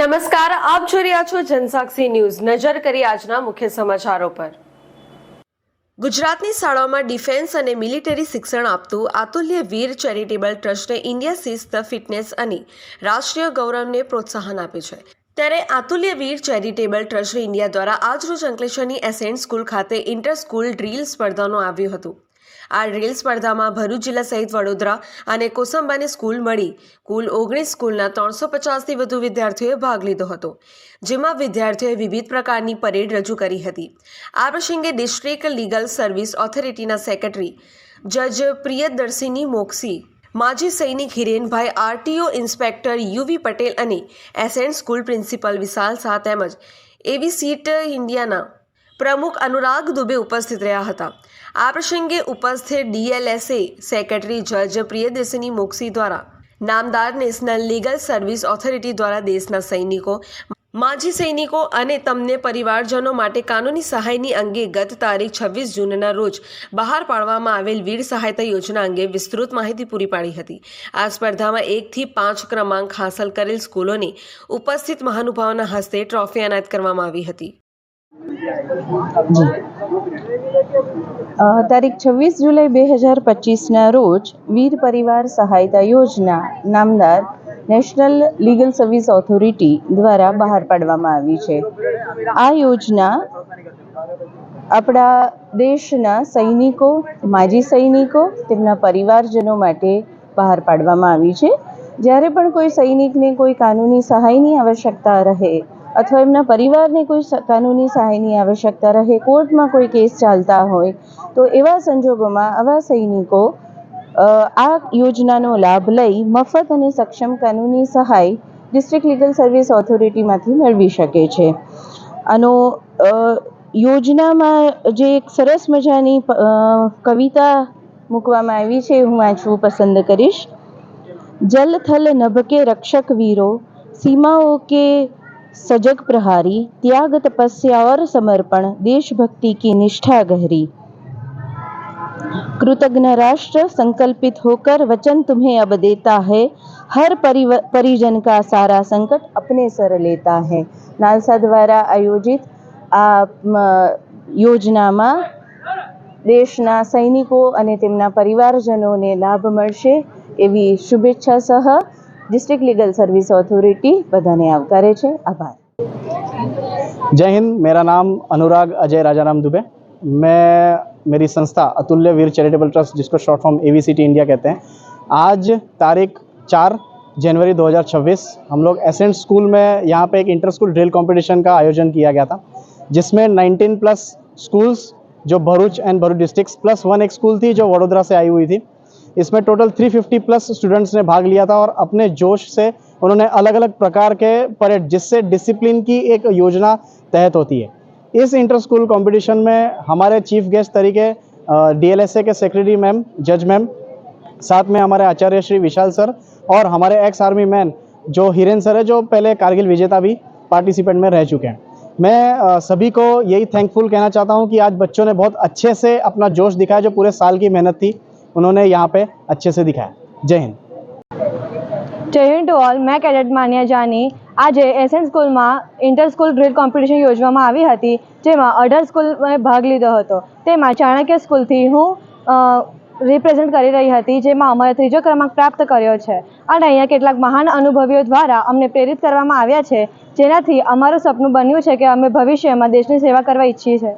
નમસ્કાર, આપ જોઈ રહ્યા છો જનસાક્ષી ન્યૂઝ। નજર કરી આજના મુખ્ય સમાચારો પર। ગુજરાતની શાળાઓમાં ડિફેન્સ અને મિલિટરી શિક્ષણ આપતું આતુલ્ય વીર ચેરિટેબલ ટ્રસ્ટે ઇન્ડિયા શિસ્ત, ફિટનેસ અને રાષ્ટ્રીય ગૌરવને પ્રોત્સાહન આપ્યું છે। ત્યારે આતુલ્ય વીર ચેરિટેબલ ટ્રસ્ટ ઇન્ડિયા દ્વારા આજરોજ અંકલેશ્વરની એસેન્ટ સ્કૂલ ખાતે ઇન્ટર સ્કૂલ ડ્રીલ સ્પર્ધાનું આવ્યું હતું। આ ડ્રીલ સ્પર્ધામાં ભરૂચ જિલ્લા સહિત વડોદરા અને કોસંબાની સ્કૂલ મળી કુલ 19 સ્કૂલના 350થી વધુ વિદ્યાર્થીઓએ ભાગ લીધો હતો, જેમાં વિદ્યાર્થીઓએ વિવિધ પ્રકારની પરેડ રજૂ કરી હતી। આ પ્રસંગે ડિસ્ટ્રિક્ટ લીગલ સર્વિસ ઓથોરિટીના સેક્રેટરી જજ પ્રિયદર્શિની મોક્ષી, માજી સૈનિક હિરેનભાઈ, આરટીઓ ઇન્સ્પેક્ટર યુવી પટેલ અને એસેન્ટ સ્કૂલ પ્રિન્સિપલ વિશાલ શાહ તેમજ એવીસીટ ઇન્ડિયાના પ્રમુખ અનુરાગ દુબે ઉપસ્થિત રહ્યા હતા। આ પ્રસંગે ઉપસ્થિત ડીએલએસએ સેક્રેટરી જજ પ્રિયદર્શિની મોક્ષી દ્વારા નામદાર નેશનલ લીગલ સર્વિસ ઓથોરિટી દ્વારા દેશના સૈનિકો, માજી સૈનિકો અને તેમને પરિવારજનો માટે કાનૂની સહાયની અંગે ગત તારીખ 26 જૂનના રોજ બહાર પાડવામાં આવેલ વીર સહાયતા યોજના અંગે વિસ્તૃત માહિતી પૂરી પાડી હતી। આ સ્પર્ધામાં 1 થી 5 ક્રમાંક હાંસલ કરેલ સ્કૂલોને ઉપસ્થિત મહાનુભાવોના હસ્તે ટ્રોફી એનાયત કરવામાં આવી હતી। તારીખ 26 જુલાઈ 2025ના રોજ વીર પરિવાર સહાયતા યોજના નામદાર નેશનલ લીગલ સર્વિસ ઓથોરિટી દ્વારા બહાર પાડવામાં આવી છે। આ યોજના આપણા દેશના સૈનિકો, માજી સૈનિકો, તેમના પરિવારજનો માટે બહાર પાડવામાં આવી છે। જ્યારે પણ કોઈ સૈનિકને કોઈ કાનૂની સહાયની આવશ્યકતા રહે અથવા એમના પરિવારને કોઈ કાનૂની સહાયની આવશ્યકતા રહે, કોર્ટમાં કોઈ કેસ ચાલતા હોય, તો એવા સંજોગોમાં આવા સૈનિકો આ યોજનાનો લાભ લઈ મફત અને સક્ષમ કાનૂની સહાય ડિસ્ટ્રિક્ટ લીગલ સર્વિસ ઓથોરિટીમાંથી મેળવી શકે છે। આનો યોજનામાં જે એક સરસ મજાની કવિતા મૂકવામાં આવી છે, હું વાંચવું પસંદ કરીશ। જલ થલ નભ કે રક્ષક વીરો, सीमाओं के सजग प्रहारी, त्याग तपस्या और समर्पण, देशभक्ति की निष्ठा गहरी, कृतज्ञ राष्ट्र संकल्पित होकर वचन तुम्हें अब देता है, हर परिजन का सारा संकट अपने सर लेता है। नालसा દ્વારા આયોજિત આ યોજનામાં દેશના સૈનિકો અને તેમના પરિવારજનોને લાભ મળશે એવી શુભેચ્છા સહ डिस्ट्रिक्ट लीगल सर्विस ऑथोरिटी बधाने आवकारे छे। आभार। जय हिंद। मेरा नाम अनुराग अजय राजाराम दुबे। मेरी संस्था अतुल्य वीर चैरिटेबल ट्रस्ट, जिसको शॉर्ट फॉर्म एवीसीटी इंडिया कहते हैं, आज तारीख 4 जनवरी 2026 हम लोग एसेंट स्कूल में यहाँ पे एक इंटर स्कूल ड्रिल कंपटीशन का आयोजन किया गया था, जिसमें 19+ स्कूल्स जो Bharuch and Bharuch district plus 1 एक स्कूल थी जो वडोदरा से आई हुई थी। इसमें टोटल 350+ स्टूडेंट्स ने भाग लिया था और अपने जोश से उन्होंने अलग अलग प्रकार के परेड, जिससे डिसिप्लिन की एक योजना तहत होती है। इस इंटर स्कूल कंपटीशन में हमारे चीफ गेस्ट तरीके डीएलएसए के सेक्रेटरी मैम, जज मैम, साथ में हमारे आचार्य श्री विशाल सर और हमारे एक्स आर्मी मैन जो हिरेन सर है, जो पहले कारगिल विजेता भी पार्टिसिपेंट में रह चुके हैं। मैं सभी को यही थैंकफुल कहना चाहता हूँ कि आज बच्चों ने बहुत अच्छे से अपना जोश दिखाया, जो पूरे साल की मेहनत थी उन्होंने यहाँ पे अच्छे से दिखाया। जय हिंद। जय हिंद टू ऑल। मैं कैडेट मान्या जानी आज एसएन स्कूल में इंटर स्कूल ड्रिल कॉम्पिटिशन योजવામાં આવી હતી, જેમાં 18 સ્કૂલમાં ભાગ લીધો હતો। તેમાં ચાણક્ય સ્કૂલથી હું રિપ્રેઝેન્ટ કરી રહી હતી, જેમાં અમારે 3જો ક્રમાંક પ્રાપ્ત કર્યો છે। અને અહીંયા કેટલાક મહાન અનુભવીઓ દ્વારા અમને પ્રેરિત કરવામાં આવ્યા છે, જેનાથી અમારું સપનું બન્યું છે કે અમે ભવિષ્યમાં દેશની સેવા કરવા ઈચ્છીએ છીએ।